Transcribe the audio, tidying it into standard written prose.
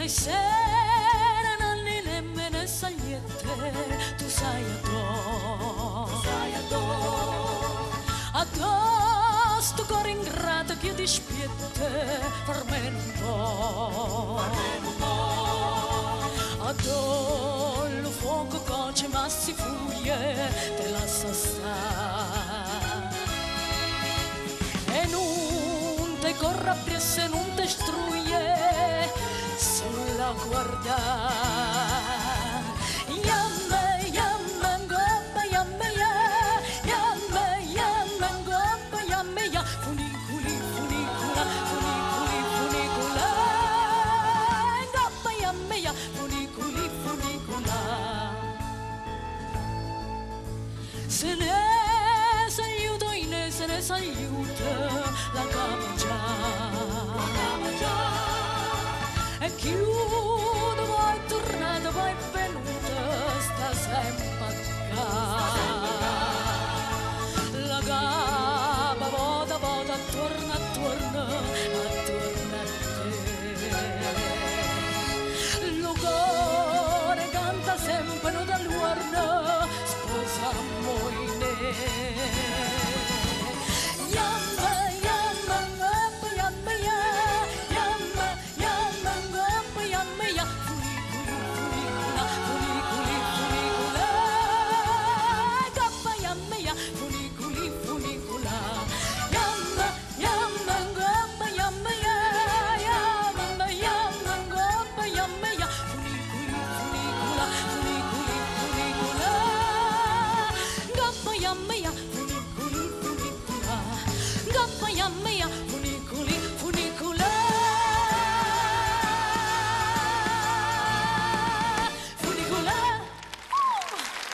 ai sera non ne nemmeno sa niente, tu sai addo sto cuore ingrato che ti spiette fermento addo il fuoco coce ma si fuglie te la stare e non te corra presso non te struglie sulla guarda